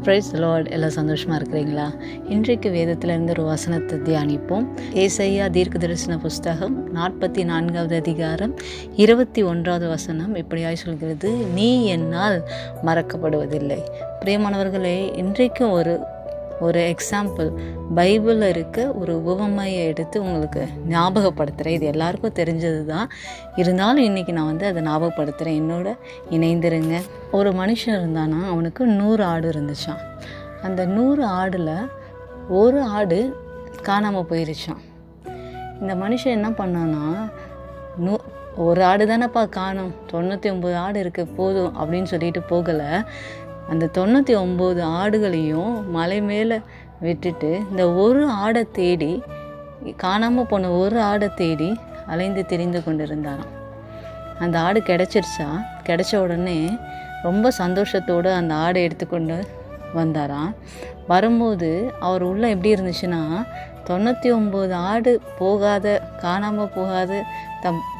Price Lord. எல்லாம் சந்தோஷமாக இருக்கிறீங்களா? இன்றைக்கு வேதத்திலிருந்து ஒரு வசனத்தை தியானிப்போம். ஏசாயா தீர்க்கதரிசன புஸ்தகம் 44வது அதிகாரம் 21வது வசனம் இப்படியாய் சொல்கிறது, நீ என்னால் மறக்கப்படுவதில்லை. பிரியமானவர்களே, இன்றைக்கும் ஒரு எக்ஸாம்பிள் பைபிளில் இருக்க ஒரு உவமையை எடுத்து உங்களுக்கு ஞாபகப்படுத்துகிறேன். இது எல்லாருக்கும் தெரிஞ்சது தான், இருந்தாலும் இன்றைக்கி நான் அதை ஞாபகப்படுத்துகிறேன். என்னோட இணைந்திருங்க. ஒரு மனுஷன் இருந்தானா, அவனுக்கு 100 ஆடு இருந்துச்சான். அந்த 100 ஆடில் ஒரு ஆடு காணாமல் போயிருச்சான். இந்த மனுஷன் என்ன பண்ணான்னா, ஒரு ஆடு தானேப்பா காணும், 99 ஆடு இருக்கு போதும் அப்படின்னு சொல்லிட்டு போகலை. அந்த 99 ஆடுகளையும் மலை மேலே விட்டுட்டு இந்த ஒரு ஆடை தேடி, காணாமல் போன ஒரு ஆடை தேடி அலைந்து திரிந்து கொண்டிருந்தாராம். அந்த ஆடு கிடைச்சிருச்சா, கிடைச்ச உடனே ரொம்ப சந்தோஷத்தோடு அந்த ஆடை எடுத்துக்கொண்டு வந்தாராம். வரும்போது அவர் உள்ள எப்படி இருந்துச்சுன்னா, 99 ஆடு போகாத, காணாமல் போகாத,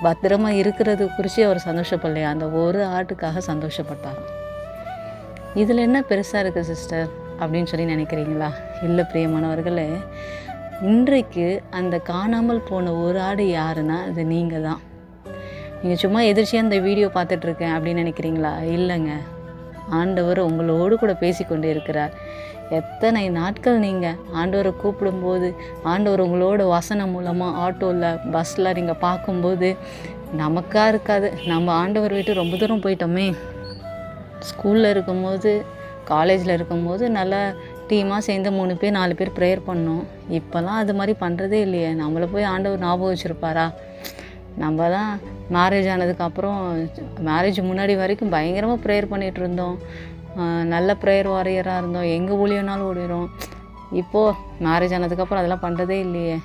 பத்திரமா இருக்கிறது குறித்து அவர் சந்தோஷப்படலையா, அந்த ஒரு ஆட்டுக்காக சந்தோஷப்பட்டாராம். இதில் என்ன பெருசாக இருக்குது சிஸ்டர் அப்படின்னு சொல்லி நினைக்கிறீங்களா? இல்லை பிரியமானவர்களே, இன்றைக்கு அந்த காணாமல் போன ஒரு ஆடு யாருன்னா அது நீங்கள் தான். நீங்கள் சும்மா எதிர்ச்சியாக அந்த வீடியோ பார்த்துட்ருக்கேன் அப்படின்னு நினைக்கிறீங்களா? இல்லைங்க, ஆண்டவர் உங்களோடு கூட பேசிக்கொண்டே இருக்கிறார். எத்தனை நாட்கள் நீங்கள் ஆண்டவரை கூப்பிடும்போது, ஆண்டவர் உங்களோட வசனம் மூலமாக ஆட்டோவில், பஸ்ஸில் நீங்கள் பார்க்கும்போது நமக்காக இருக்காது. நம்ம ஆண்டவர் விட்டு ரொம்ப தூரம் போயிட்டோமே. ஸ்கூலில் இருக்கும்போது, காலேஜில் இருக்கும்போது நல்லா டீமாக சேர்ந்து 3 பேர் 4 பேர் ப்ரேயர் பண்ணோம். இப்போல்லாம் அது மாதிரி பண்ணுறதே இல்லையே. நம்மளை போய் ஆண்டவர் ஞாபகம் வச்சுருப்பாரா? நம்ம தான் மேரேஜ் ஆனதுக்கப்புறம், மேரேஜ் முன்னாடி வரைக்கும் பயங்கரமாக ப்ரேயர் பண்ணிகிட்டு இருந்தோம். நல்ல ப்ரேயர் வாரியராக இருந்தோம். எங்கே ஊழியனாலும் ஓடிடும். இப்போது மேரேஜ் ஆனதுக்கப்புறம் அதெல்லாம் பண்ணுறதே இல்லையே.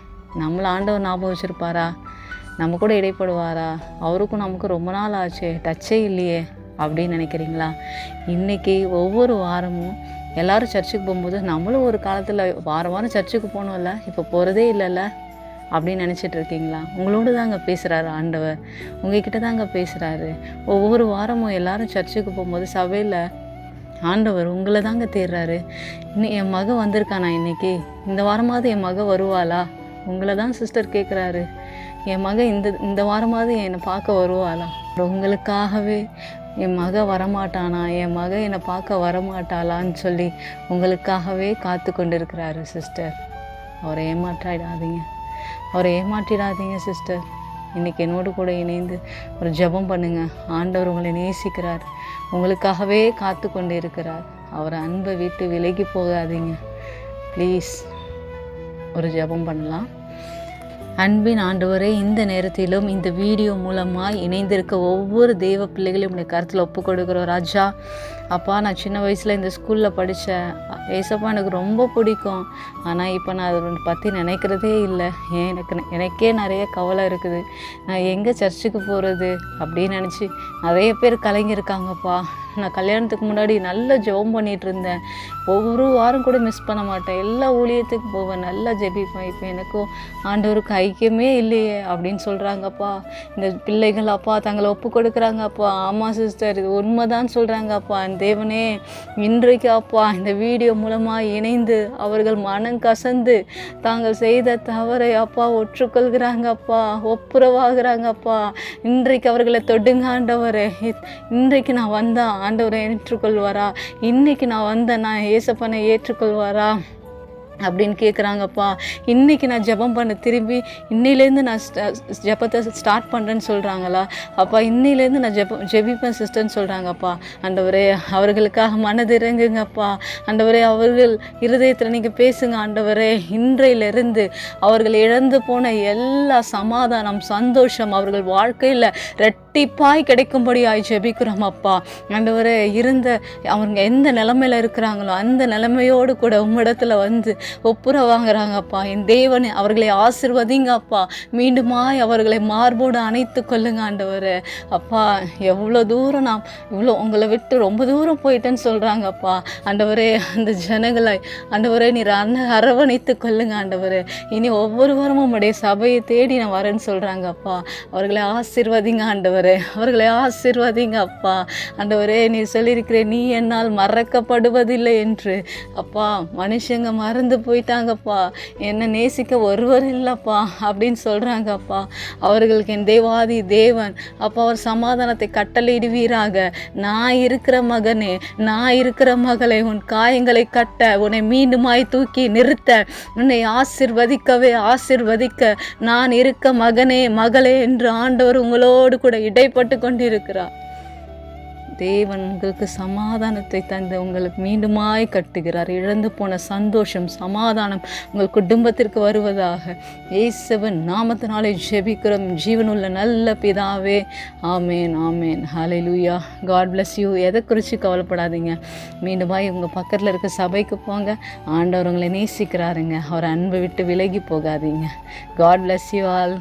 நம்மளை ஆண்டவர் ஞாபகம் வச்சுருப்பாரா? நம்ம கூட இடைப்படுவாரா? அவருக்கும் நமக்கு ரொம்ப நாள் ஆச்சு, டச்சே இல்லையே அப்படின்னு நினைக்கிறீங்களா? இன்றைக்கி ஒவ்வொரு வாரமும் எல்லோரும் சர்ச்சுக்கு போகும்போது, நம்மளும் ஒரு காலத்தில் வாரம் சர்ச்சுக்கு போனோம்ல, இப்போ போகிறதே இல்லைல்ல அப்படின்னு நினச்சிட்டு இருக்கீங்களா? உங்களோடு தாங்க பேசுகிறாரு ஆண்டவர், உங்ககிட்ட தாங்க பேசுகிறாரு. ஒவ்வொரு வாரமும் எல்லோரும் சர்ச்சுக்கு போகும்போது சபையில் ஆண்டவர் உங்களை தாங்க தேடுறாரு. என் மகன் வந்திருக்கானா இன்றைக்கி, இந்த வாரமாவது என் மகன் வருவாளா? உங்களை தான் சிஸ்டர் கேட்குறாரு. என் மகன் இந்த வாரமாவது என்னை பார்க்க வருவாளா? உங்களுக்காகவே என் மகன் வரமாட்டானா, என் மகன் என்னை பார்க்க வரமாட்டாளான்னு சொல்லி உங்களுக்காகவே காத்து கொண்டு இருக்கிறாரு சிஸ்டர். அவரை ஏமாற்றிடாதீங்க சிஸ்டர். இன்றைக்கி என்னோடு கூட இணைந்து ஒரு ஜெபம் பண்ணுங்கள். ஆண்டவர் உங்களை நேசிக்கிறார், உங்களுக்காகவே காத்து கொண்டு இருக்கிறார். அவரை அன்பை விட்டு விலகி போகாதீங்க ப்ளீஸ். ஒரு ஜெபம் பண்ணலாம். அன்பின் ஆண்டவரே, இந்த நேரத்திலும் இந்த வீடியோ மூலமாக இணைந்திருக்க ஒவ்வொரு தெய்வ பிள்ளைகளையும் உடைய கருத்தில் ஒப்பு கொடுக்குறோம் ராஜா. அப்பா, நான் சின்ன வயசில் இந்த ஸ்கூலில் படித்தேன். ஏசப்பா எனக்கு ரொம்ப பிடிக்கும். ஆனால் இப்போ நான் அதை பற்றி நினைக்கிறதே இல்லை. எனக்கே நிறைய கவலை இருக்குது. நான் எங்கே சர்ச்சுக்கு போகிறது அப்படின்னு நினச்சி நிறைய பேர் கலங்கியிருக்காங்கப்பா. நான் கல்யாணத்துக்கு முன்னாடி நல்லா ஜெபம் பண்ணிகிட்டு இருந்தேன். ஒவ்வொரு வாரம் கூட மிஸ் பண்ண மாட்டேன். எல்லா ஊழியத்துக்கு போவேன், நல்லா ஜெபிப்பேன். இப்போ எனக்கும் ஆண்டவருக்கு ஐக்கியமே இல்லையே அப்படின்னு சொல்கிறாங்கப்பா இந்த பிள்ளைகள். அப்பா, தங்களை ஒப்பு கொடுக்குறாங்கப்பா. ஆமாம் சிஸ்டர், இது உண்மைதான் சொல்கிறாங்கப்பா. தேவனே, இன்றைக்கு அப்பா இந்த வீடியோ மூலமாக இணைந்து அவர்கள் மனம் கசந்து தாங்கள் செய்த தவறை அப்பா ஒற்றுக்கொள்கிறாங்கப்பா, ஒப்புரவாகிறாங்கப்பா. இன்றைக்கு அவர்களை தொடுங்க ஆண்டவரே. இன்றைக்கு நான் வந்தேன், ஆண்டவரை ஏற்றுக்கொள்வாரா? இன்றைக்கி நான் வந்தேன், நான் ஏசப்பனை ஏற்றுக்கொள்வாரா அப்படின்னு கேட்குறாங்கப்பா. இன்றைக்கி நான் ஜெபம் பண்ண திரும்பி இன்னிலேருந்து நான் ஜெபத்தை ஸ்டார்ட் பண்ணுறேன்னு சொல்கிறாங்களா? அப்பா, இன்னிலேருந்து நான் ஜெபிப்பேன் சிஸ்டர்ன்னு சொல்கிறாங்கப்பா. ஆண்டவரே, அவர்களுக்காக மனதிறங்குங்கப்பா. ஆண்டவரே, அவர்கள் இருதயத்தில் நீங்கள் பேசுங்க ஆண்டவரே. இன்றையிலிருந்து அவர்கள் இழந்து போன எல்லா சமாதானம், சந்தோஷம் அவர்கள் வாழ்க்கையில் ரெட்டிப்பாய் கிடைக்கும்படியாய் ஜெபிக்கிறோம் அப்பா. ஆண்டவரே, அவங்க எந்த நிலைமையில் இருக்கிறாங்களோ அந்த நிலைமையோடு கூட உம்மிடத்தில் வந்து ஒப்புரவாங்கிறாங்கப்பா. என் தேவன் அவர்களை ஆசிர்வதிங்க அப்பா. மீண்டுமாய் அவர்களை மார்போடு அணைத்து கொள்ளுங்க ஆண்டவரே. அப்பா, எவ்வளோ தூரம் நான் உங்களை விட்டு ரொம்ப தூரம் போயிட்டேன்னு சொல்கிறாங்கப்பா. ஆண்டவரே, அந்த ஜனங்களை ஆண்டவரே நீர் அரவணைத்து கொள்ளுங்க ஆண்டவரே. இனி ஒவ்வொரு வாரமும் உடைய சபையை தேடி நான் வரேன்னு சொல்கிறாங்க அப்பா. அவர்களை ஆசீர்வதிங்க ஆண்டவரே, அவர்களை ஆசீர்வதிங்க அப்பா. ஆண்டவரே, நீ சொல்லியிருக்கிறேன், நீ என்னால் மறக்கப்படுவதில்லை என்று. அப்பா, மனுஷங்க மறந்து போயிட்டாங்கப்பா, என்னை நேசிக்க ஒருவர் இல்லைப்பா அப்படின்னு சொல்கிறாங்கப்பா. அவர்களுக்கு என் தேவாதி தேவன் அப்பா அவர் சமாதானத்தை கட்டளையிடுவீராக. நான் இருக்கிற மகனே, நான் இருக்கிற மகளே, உன் காயங்களை கட்ட, உன்னை மீண்டுமாய் தூக்கி நிறுத்த, உன்னை ஆசிர்வதிக்கவே ஆசிர்வதிக்க நான் இருக்க மகனே மகளே என்று ஆண்டவர் உங்களோடு கூட இடைப்பட்டு கொண்டிருக்கிறார். தேவன் உங்களுக்கு சமாதானத்தை தந்து உங்களுக்கு மீண்டுமாய் கட்டுகிறார். இழந்து போன சந்தோஷம், சமாதானம் உங்கள் குடும்பத்திற்கு வருவதாக இயேசுவின் நாமத்தினாலே ஜெபிக்கிறோம் ஜீவனுள்ள நல்ல பிதாவே. Amen, amen. Hallelujah. God bless you. எதை குறித்து கவலைப்படாதீங்க. மீண்டுமாய் உங்கள் பக்கத்தில் இருக்க சபைக்கு போங்க. ஆண்டவர் உங்களை நேசிக்கிறாருங்க. அவர் அன்பை விட்டு விலகி போகாதீங்க. God bless you all.